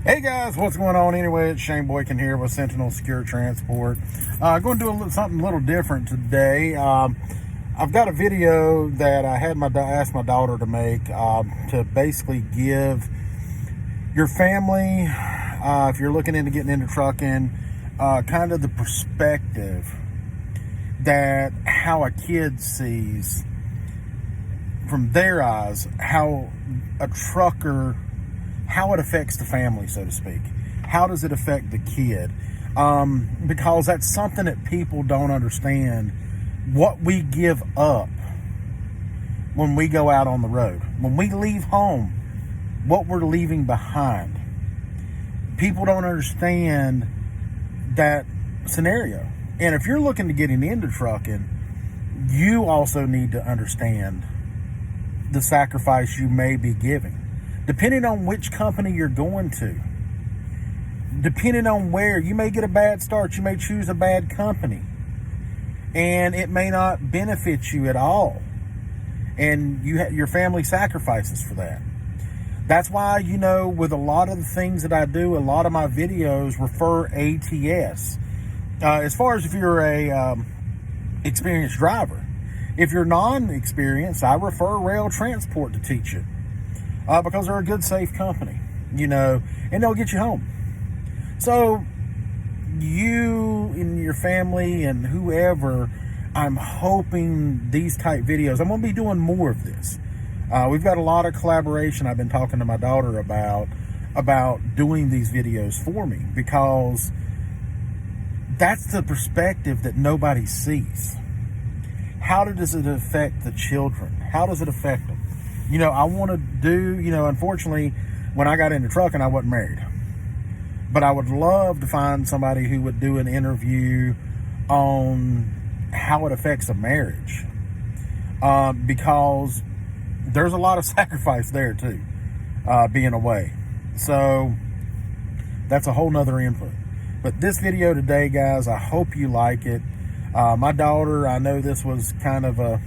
Hey guys, what's going on? Anyway, it's Shane Boykin here with Sentinel Secure Transport. Going to do something a little different today. I've got a video that I had asked my daughter to make to basically give your family, if you're looking into getting into trucking, kind of the perspective that how a kid sees from their eyes how a trucker, how it affects the family, so to speak. How does it affect the kid? Because that's something that people don't understand. What we give up when we go out on the road, when we leave home, what we're leaving behind. People don't understand that scenario. And if you're looking to getting into trucking, you also need to understand the sacrifice you may be giving. Depending on which company you're going to, depending on where, you may get a bad start, you may choose a bad company, and it may not benefit you at all. And your family sacrifices for that. That's why, with a lot of the things that I do, a lot of my videos refer ATS. As far as if you're a experienced driver. If you're non-experienced, I refer Rail Transport to teach it. Because they're a good, safe company, and they'll get you home. So you and your family and whoever, I'm hoping these type videos, I'm going to be doing more of this. We've got a lot of collaboration I've been talking to my daughter about doing these videos for me, because that's the perspective that nobody sees. How does it affect the children? How does it affect them? I want to do, unfortunately, when I got into trucking, I wasn't married. But I would love to find somebody who would do an interview on how it affects a marriage. Because there's a lot of sacrifice there too, being away. So that's a whole nother input. But this video today, guys, I hope you like it. My daughter, I know this was kind of a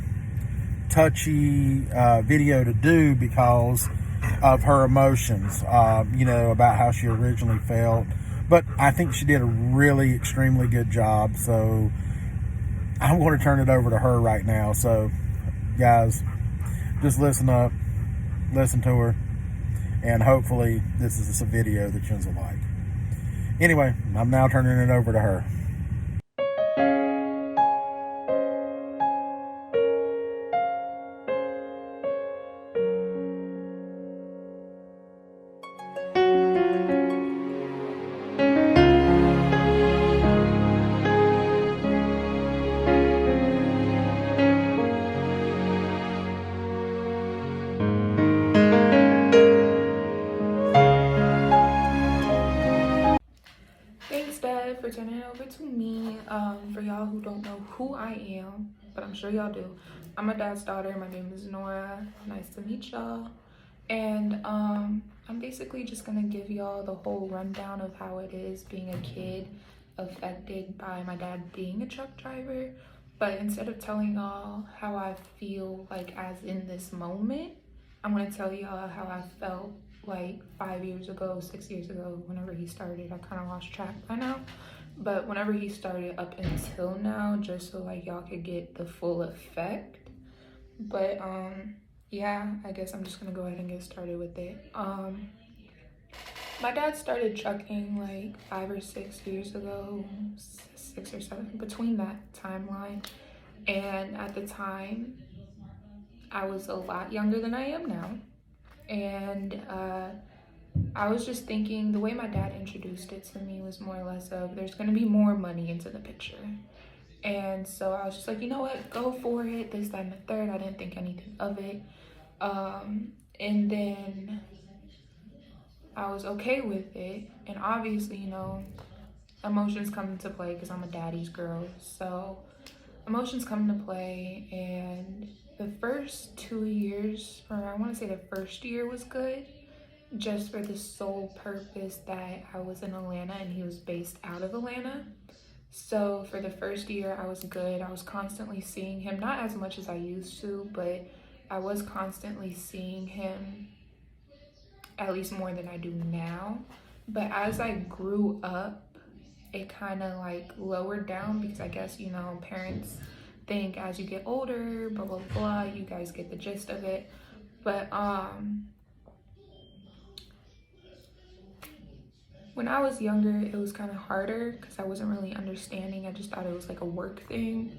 touchy video to do because of her emotions, about how she originally felt. But I think she did a really extremely good job. So I'm going to turn it over to her right now. So guys, just listen up, listen to her, and hopefully this is a video that you'll like. Anyway, I'm now turning it over to her. Thanks, Dad, for turning it over to me. For y'all who don't know who I am, but I'm sure y'all do, I'm my dad's daughter. My name is Nora. Nice to meet y'all. And I'm basically just gonna give y'all the whole rundown of how it is being a kid affected by my dad being a truck driver. But instead of telling y'all how I feel like as in this moment, I'm gonna tell y'all how I felt like 5 years ago, 6 years ago, whenever he started. I kind of lost track by now, but whenever he started up until now, just so like y'all could get the full effect. But yeah, I guess I'm just gonna go ahead and get started with it. My dad started trucking like 5 or 6 years ago, 6 or 7, between that timeline. And at the time, I was a lot younger than I am now. And I was just thinking, the way my dad introduced it to me was more or less of, there's going to be more money into the picture. And so I was just like, you know what, go for it, this, that, and the third. I didn't think anything of it. And then I was okay with it. And obviously, emotions come into play because I'm a daddy's girl. So emotions come into play, and the first 2 years, or I want to say the first year, was good, just for the sole purpose that I was in Atlanta and he was based out of Atlanta. So for the first year, I was good. I was constantly seeing him, not as much as I used to, but I was constantly seeing him, at least more than I do now, But as I grew up, it kind of like lowered down because I guess, you know, parents think as you get older, blah, blah, blah, you guys get the gist of it. But when I was younger, it was kind of harder because I wasn't really understanding. I just thought it was like a work thing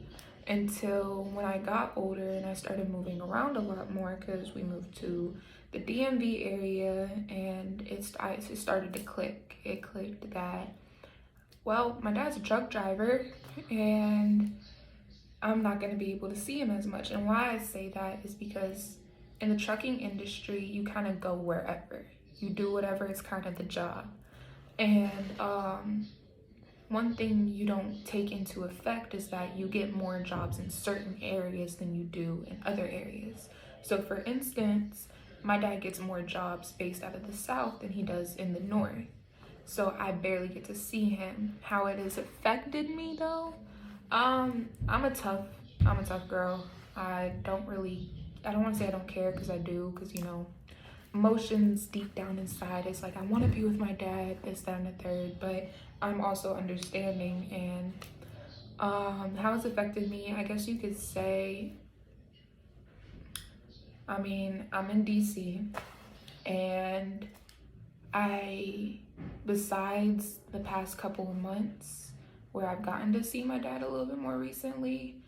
until when I got older and I started moving around a lot more because we moved to the DMV area, and it started to click. It clicked that, well, my dad's a truck driver and I'm not going to be able to see him as much. And why I say that is because in the trucking industry, you kind of go wherever. You do whatever, it's kind of the job. And one thing you don't take into effect is that you get more jobs in certain areas than you do in other areas. So for instance, my dad gets more jobs based out of the South than he does in the North. So I barely get to see him. How it has affected me though, I'm a tough girl. I don't want to say I don't care, because I do, because you know, emotions deep down inside, it's like I want to be with my dad, this, that, and the third, but I'm also understanding. And how it's affected me, I guess you could say, I mean, I'm in DC, and besides the past couple of months where I've gotten to see my dad a little bit more recently,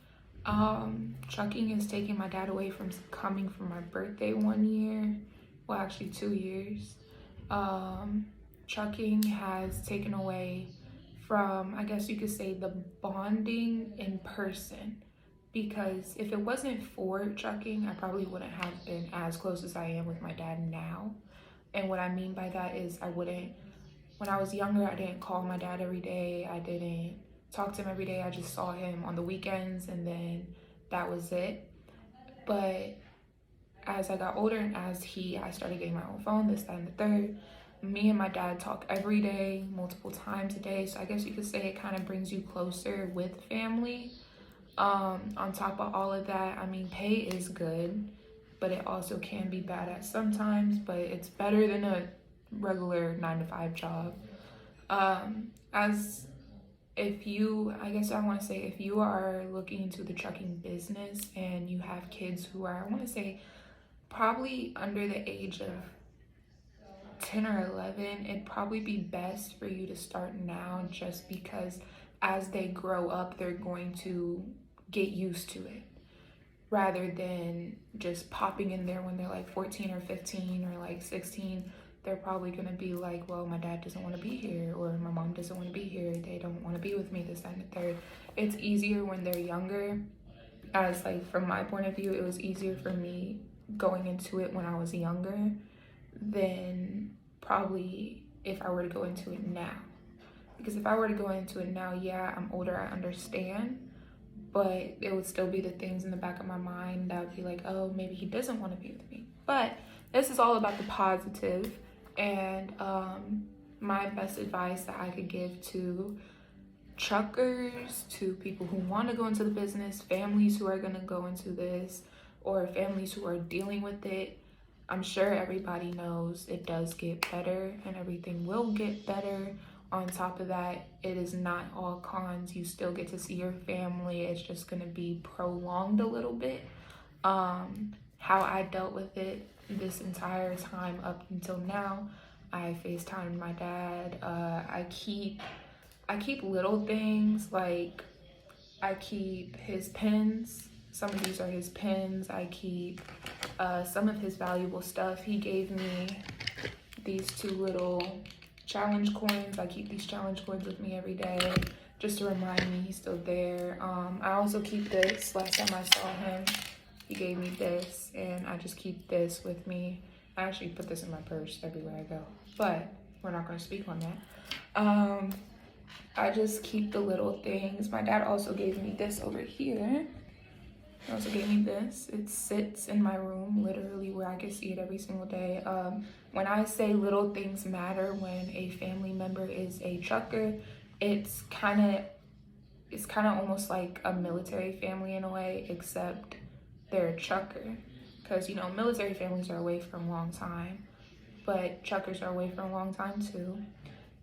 trucking has taken my dad away from coming for my birthday 1 year. Well, actually 2 years. Trucking has taken away from, I guess you could say, the bonding in person. Because if it wasn't for trucking, I probably wouldn't have been as close as I am with my dad now. And what I mean by that is when I was younger, I didn't call my dad every day. I didn't talk to him every day. I just saw him on the weekends, and then that was it. But as I got older and I started getting my own phone, this, that, and the third, me and my dad talk every day, multiple times a day. So I guess you could say it kind of brings you closer with family. On top of all of that, I mean, pay is good, but it also can be bad at sometimes, but it's better than a regular 9-to-5 job. If you are looking into the trucking business and you have kids who are, I want to say, probably under the age of 10 or 11, it'd probably be best for you to start now, just because as they grow up, they're going to get used to it, rather than just popping in there when they're like 14 or 15 or like 16. They're probably going to be like, well, my dad doesn't want to be here, or my mom doesn't want to be here, they don't want to be with me, this, that, and the third. It's easier when they're younger. As like from my point of view, it was easier for me going into it when I was younger than probably if I were to go into it now. Because if I were to go into it now, yeah, I'm older, I understand, but it would still be the things in the back of my mind that would be like, oh, maybe he doesn't want to be with me. But this is all about the positive, and my best advice that I could give to truckers, to people who want to go into the business, families who are going to go into this, or families who are dealing with it. I'm sure everybody knows it does get better, and everything will get better. On top of that, it is not all cons. You still get to see your family. It's just going to be prolonged a little bit. How I dealt with it this entire time up until now, I FaceTimed my dad. I keep little things, like I keep his pens. Some of these are his pens. I keep some of his valuable stuff. He gave me these 2 little challenge coins. I keep these challenge coins with me every day just to remind me he's still there. I also keep this. Last time I saw him, he gave me this, and I just keep this with me. I actually put this in my purse everywhere I go, but we're not going to speak on that. I just keep the little things. My dad also gave me this over here. He also gave me this. It sits in my room, literally, where I can see it every single day. When I say little things matter when a family member is a trucker, it's kind of almost like a military family in a way, except they're a trucker. Because, you know, military families are away for a long time, but truckers are away for a long time too.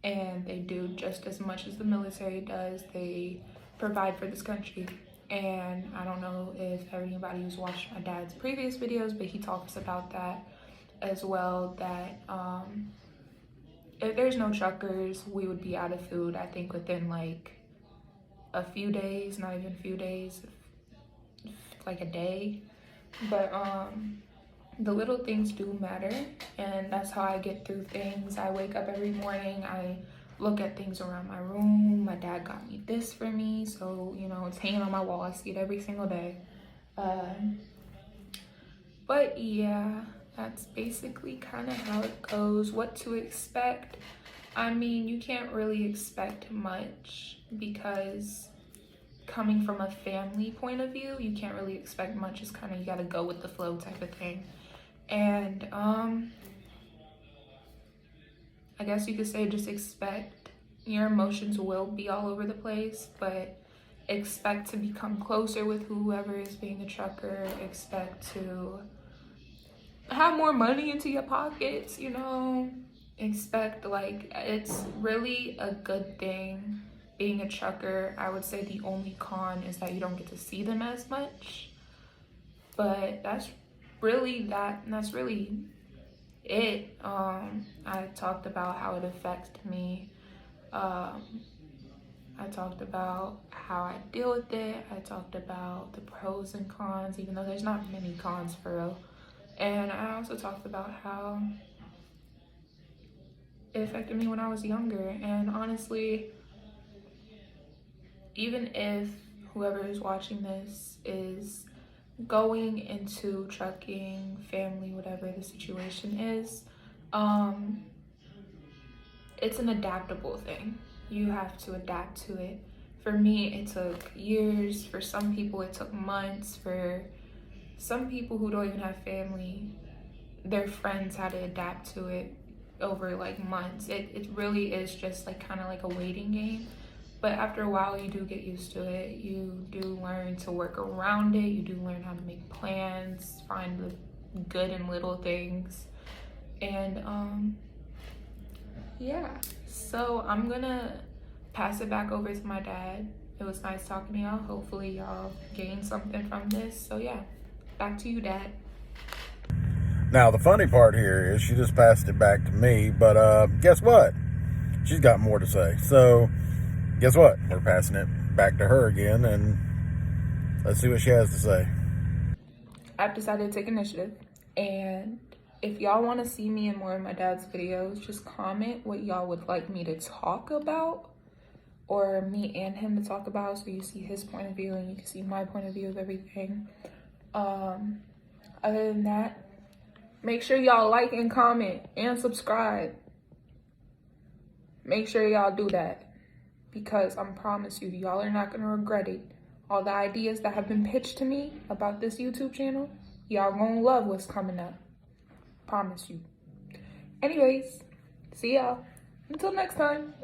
and they do just as much as the military does. They provide for this country. And I don't know if anybody who's watched my dad's previous videos, but he talks about that as well, that if there's no truckers, we would be out of food, I think, within like a few days, not even a few days, like a day. But the little things do matter, and that's how I get through things. I wake up every morning, I look at things around my room. My dad got me this for me, so you know, it's hanging on my wall. I see it every single day. But yeah, that's basically kind of how it goes. What to expect? I mean, you can't really expect much, because coming from a family point of view, you can't really expect much. It's kind of, you gotta go with the flow type of thing. And I guess you could say just expect your emotions will be all over the place, but expect to become closer with whoever is being a trucker. Expect to have more money into your pockets, you know. Expect, like, it's really a good thing being a trucker. I would say the only con is that you don't get to see them as much, but that's really it. I talked about how it affects me. I talked about how I deal with it. I talked about the pros and cons, even though there's not many cons for real. And I also talked about how it affected me when I was younger. And honestly, even if whoever is watching this is going into trucking, family, whatever the situation is, it's an adaptable thing. You have to adapt to it. For me, it took years. For some people, it took months. For some people who don't even have family, their friends had to adapt to it over like months. It really is just like kind of like a waiting game. But after a while, you do get used to it. You do learn to work around it. You do learn how to make plans, find the good in little things. And yeah. So I'm gonna pass it back over to my dad. It was nice talking to y'all. Hopefully y'all gained something from this. So yeah, back to you, Dad. Now, the funny part here is she just passed it back to me, but guess what? She's got more to say. So, guess what? We're passing it back to her again, and let's see what she has to say. I've decided to take initiative, and if y'all want to see me in more of my dad's videos, just comment what y'all would like me to talk about, or me and him to talk about, so you see his point of view and you can see my point of view of everything. Other than that, make sure y'all like and comment and subscribe. Make sure y'all do that, because I promise you, y'all are not gonna regret it. All the ideas that have been pitched to me about this YouTube channel, y'all gonna love what's coming up. Promise you. Anyways, see y'all. Until next time.